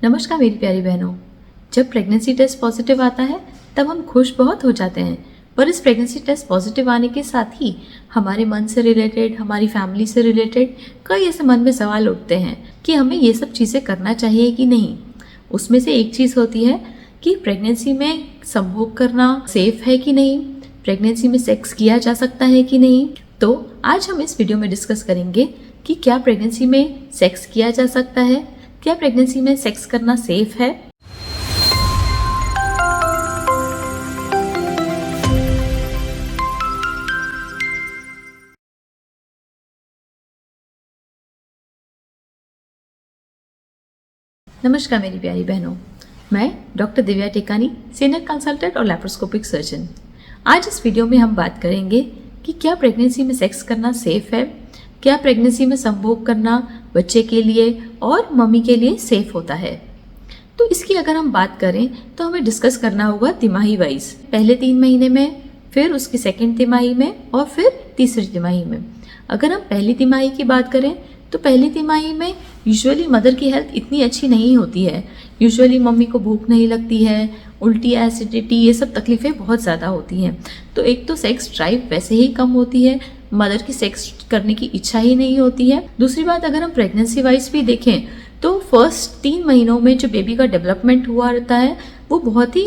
नमस्कार मेरी प्यारी बहनों। जब प्रेगनेंसी टेस्ट पॉजिटिव आता है तब हम खुश बहुत हो जाते हैं, पर इस प्रेगनेंसी टेस्ट पॉजिटिव आने के साथ ही हमारे मन से रिलेटेड, हमारी फैमिली से रिलेटेड कई ऐसे मन में सवाल उठते हैं कि हमें ये सब चीज़ें करना चाहिए कि नहीं। उसमें से एक चीज़ होती है कि प्रेगनेंसी में संभोग करना सेफ है कि नहीं, प्रेगनेंसी में सेक्स किया जा सकता है कि नहीं। तो आज हम इस वीडियो में डिस्कस करेंगे कि क्या प्रेगनेंसी में सेक्स किया जा सकता है, क्या प्रेगनेंसी में सेक्स करना सेफ है। नमस्कार मेरी प्यारी बहनों, मैं डॉक्टर दिव्या टेकानी, सीनियर कंसल्टेंट और लैप्रोस्कोपिक सर्जन। आज इस वीडियो में हम बात करेंगे कि क्या प्रेगनेंसी में सेक्स करना सेफ है, क्या प्रेगनेंसी में संभोग करना बच्चे के लिए और मम्मी के लिए सेफ होता है। तो इसकी अगर हम बात करें तो हमें डिस्कस करना होगा तिमाही वाइज, पहले 3 महीने में, फिर उसकी सेकेंड तिमाही में और फिर तीसरी तिमाही में। अगर हम पहली तिमाही की बात करें तो पहली तिमाही में यूजुअली मदर की हेल्थ इतनी अच्छी नहीं होती है। यूजुअली मम्मी को भूख नहीं लगती है, उल्टी, एसिडिटी, ये सब तकलीफ़ें बहुत ज़्यादा होती हैं। तो एक तो सेक्स ड्राइव वैसे ही कम होती है, मदर की सेक्स करने की इच्छा ही नहीं होती है। दूसरी बात, अगर हम प्रेगनेंसी वाइज भी देखें तो फर्स्ट 3 महीनों में जो बेबी का डेवलपमेंट हुआ रहता है वो बहुत ही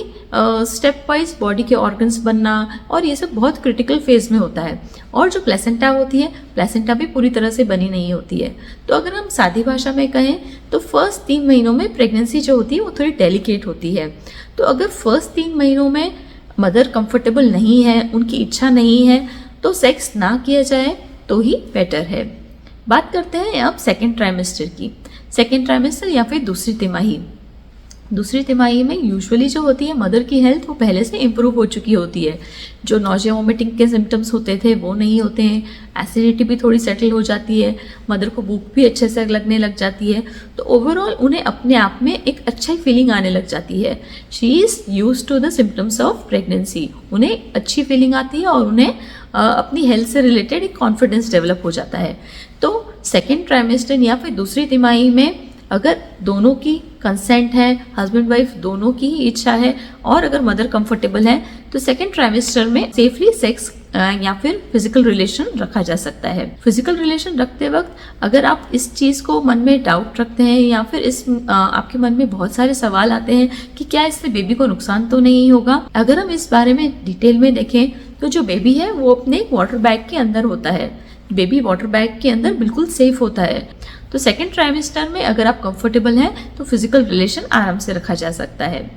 स्टेप वाइज बॉडी के ऑर्गन्स बनना और ये सब बहुत क्रिटिकल फेज में होता है। और जो प्लेसेंटा होती है, प्लेसेंटा भी पूरी तरह से बनी नहीं होती है। तो अगर हम सादी भाषा में कहें तो फर्स्ट 3 महीनों में प्रेगनेंसी जो होती है वो थोड़ी डेलिकेट होती है। तो अगर फर्स्ट 3 महीनों में मदर कंफर्टेबल नहीं है, उनकी इच्छा नहीं है, तो सेक्स ना किया जाए तो ही बेटर है। बात करते हैं अब सेकेंड ट्राइमेस्टर की। सेकेंड ट्राइमेस्टर या फिर दूसरी तिमाही। दूसरी तिमाही में यूजुअली जो होती है मदर की हेल्थ वो पहले से इम्प्रूव हो चुकी होती है। जो नॉजिया वोमिटिंग के सिम्टम्स होते थे वो नहीं होते हैं, एसिडिटी भी थोड़ी सेटल हो जाती है, मदर को भूख भी अच्छे से लगने लग जाती है। तो ओवरऑल उन्हें अपने आप में एक अच्छा फीलिंग आने लग जाती है। She is used to the symptoms of pregnancy. उन्हें अच्छी फीलिंग आती है और उन्हें अपनी हेल्थ से रिलेटेड एक कॉन्फिडेंस डेवलप हो जाता है। तो सेकेंड ट्राइमेस्टर या फिर दूसरी तिमाही में अगर दोनों की कंसेंट है, हस्बैंड वाइफ दोनों की ही इच्छा है और अगर मदर कंफर्टेबल है तो सेकेंड ट्राइमेस्टर में सेफली सेक्स या फिर फिजिकल रिलेशन रखा जा सकता है। फिजिकल रिलेशन रखते वक्त अगर आप इस चीज़ को मन में डाउट रखते हैं या फिर आपके मन में बहुत सारे सवाल आते हैं कि क्या इससे बेबी को नुकसान तो नहीं होगा, अगर हम इस बारे में डिटेल में देखें तो जो बेबी है वो अपने वाटर बैग के अंदर होता है। बेबी वाटर बैग के अंदर बिल्कुल सेफ होता है। तो सेकेंड ट्राइमेस्टर में अगर आप कंफर्टेबल हैं तो फिजिकल रिलेशन आराम से रखा जा सकता है।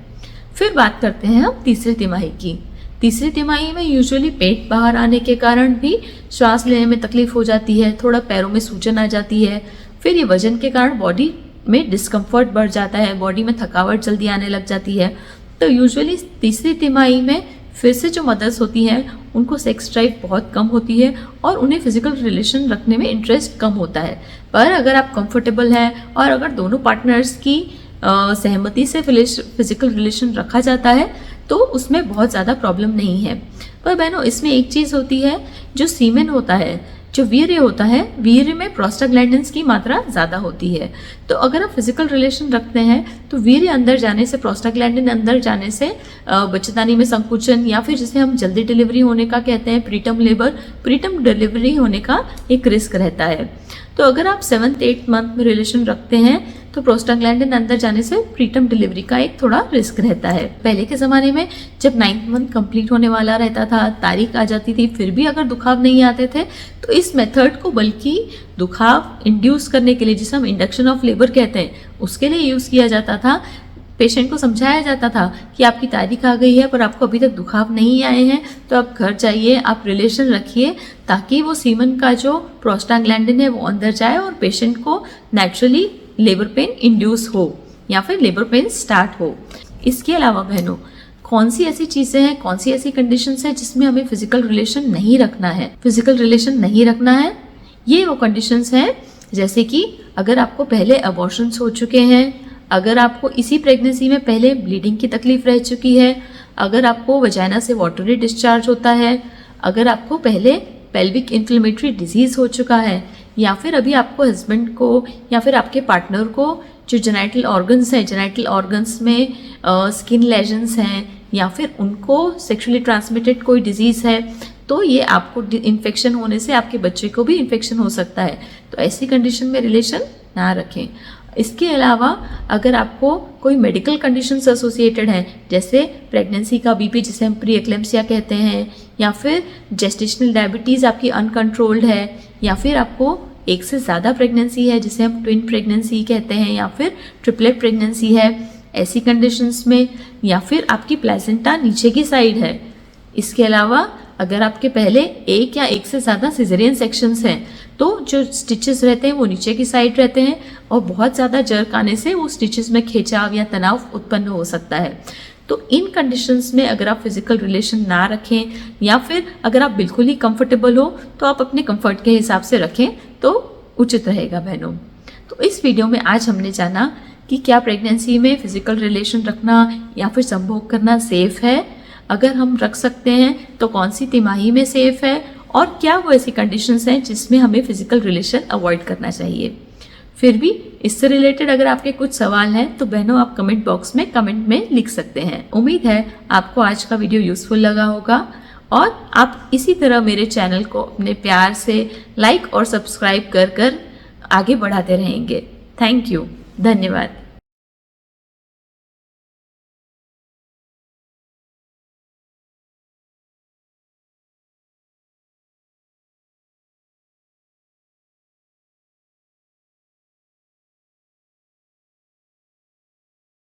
फिर बात करते हैं हम तीसरी तिमाही की। तीसरी तिमाही में यूजुअली पेट बाहर आने के कारण भी श्वास लेने में तकलीफ हो जाती है, थोड़ा पैरों में सूजन आ जाती है। फिर ये वजन के कारण बॉडी में डिस्कम्फर्ट बढ़ जाता है, बॉडी में थकावट जल्दी आने लग जाती है। तो यूजुअली तीसरी तिमाही में फिर से जो मदर्स होती हैं उनको सेक्स ड्राइव बहुत कम होती है और उन्हें फिजिकल रिलेशन रखने में इंटरेस्ट कम होता है। पर अगर आप कंफर्टेबल हैं और अगर दोनों पार्टनर्स की सहमति से फिजिकल रिलेशन रखा जाता है तो उसमें बहुत ज़्यादा प्रॉब्लम नहीं है। पर बहनों, इसमें एक चीज़ होती है, जो सीमेन होता है, जो वीर्य होता है, वीर्य में प्रोस्टाग्लैंडिन्स की मात्रा ज़्यादा होती है। तो अगर आप फिजिकल रिलेशन रखते हैं तो वीर्य अंदर जाने से, प्रोस्टाग्लैंडिन अंदर जाने से बच्चेदानी में संकुचन या फिर जिसे हम जल्दी डिलीवरी होने का कहते हैं, प्रीटर्म लेबर, प्रीटर्म डिलीवरी होने का एक रिस्क रहता है। तो अगर आप 7th-8th मंथ में रिलेशन रखते हैं तो प्रोस्टाग्लैंडिन अंदर जाने से प्रीटर्म डिलीवरी का एक थोड़ा रिस्क रहता है। पहले के ज़माने में जब 9th मंथ कंप्लीट होने वाला रहता था, तारीख आ जाती थी, फिर भी अगर दुखाव नहीं आते थे तो इस मेथड को बल्कि दुखाव इंड्यूस करने के लिए, जिसे हम इंडक्शन ऑफ लेबर कहते हैं, उसके लिए यूज़ किया जाता था। पेशेंट को समझाया जाता था कि आपकी तारीख आ गई है पर आपको अभी तक दुखाव नहीं आए हैं, तो आप घर जाइए, आप रिलेशन रखिए ताकि वो सीमन का जो प्रोस्टाग्लैंडिन है वो अंदर जाए और पेशेंट को नेचुरली लेबर पेन इंड्यूस हो या फिर लेबर पेन स्टार्ट हो। इसके अलावा बहनों, कौन सी ऐसी चीज़ें हैं, कौन सी ऐसी कंडीशंस हैं जिसमें हमें फिजिकल रिलेशन नहीं रखना है। फिजिकल रिलेशन नहीं रखना है, ये वो कंडीशंस हैं जैसे कि अगर आपको पहले अबॉर्शंस हो चुके हैं, अगर आपको इसी प्रेगनेंसी में पहले ब्लीडिंग की तकलीफ रह चुकी है, अगर आपको वजाइना से वाटरी डिस्चार्ज होता है, अगर आपको पहले पेल्विक इन्फ्लेमेटरी डिजीज़ हो चुका है, या फिर अभी आपको हस्बैंड को या फिर आपके पार्टनर को जो जेनिटल ऑर्गन्स हैं, जेनिटल ऑर्गन्स में स्किन लेजन्स हैं या फिर उनको सेक्सुअली ट्रांसमिटेड कोई डिजीज़ है, तो ये आपको इन्फेक्शन होने से आपके बच्चे को भी इन्फेक्शन हो सकता है। तो ऐसी कंडीशन में रिलेशन ना रखें। इसके अलावा अगर आपको कोई मेडिकल कंडीशंस एसोसिएटेड हैं, जैसे प्रेगनेंसी का बीपी जिसे हम प्री एक्लेम्पसिया कहते हैं, या फिर जेस्टेशनल डायबिटीज़ आपकी अनकंट्रोल्ड है, या फिर आपको एक से ज़्यादा प्रेगनेंसी है जिसे हम ट्विन प्रेगनेंसी कहते हैं, या फिर ट्रिपलेट प्रेगनेंसी है, ऐसी कंडीशंस में, या फिर आपकी प्लेसेंटा नीचे की साइड है। इसके अलावा अगर आपके पहले एक या एक से ज़्यादा सिजेरियन सेक्शंस हैं, तो जो स्टिचेस रहते हैं वो नीचे की साइड रहते हैं और बहुत ज़्यादा जर्क आने से वो स्टिचेस में खिंचाव या तनाव उत्पन्न हो सकता है। तो इन कंडीशंस में अगर आप फिजिकल रिलेशन ना रखें या फिर अगर आप बिल्कुल ही कंफर्टेबल हो तो आप अपने कंफर्ट के हिसाब से रखें तो उचित रहेगा बहनों। तो इस वीडियो में आज हमने जाना कि क्या प्रेगनेंसी में फिजिकल रिलेशन रखना या फिर संभोग करना सेफ है, अगर हम रख सकते हैं तो कौन सी तिमाही में सेफ है, और क्या वो ऐसी कंडीशंस हैं जिसमें हमें फिजिकल रिलेशन अवॉइड करना चाहिए। फिर भी इससे रिलेटेड अगर आपके कुछ सवाल हैं तो बहनों आप कमेंट बॉक्स में कमेंट में लिख सकते हैं। उम्मीद है आपको आज का वीडियो यूजफुल लगा होगा और आप इसी तरह मेरे चैनल को अपने प्यार से लाइक और सब्सक्राइब कर आगे बढ़ाते रहेंगे। थैंक यू, धन्यवाद।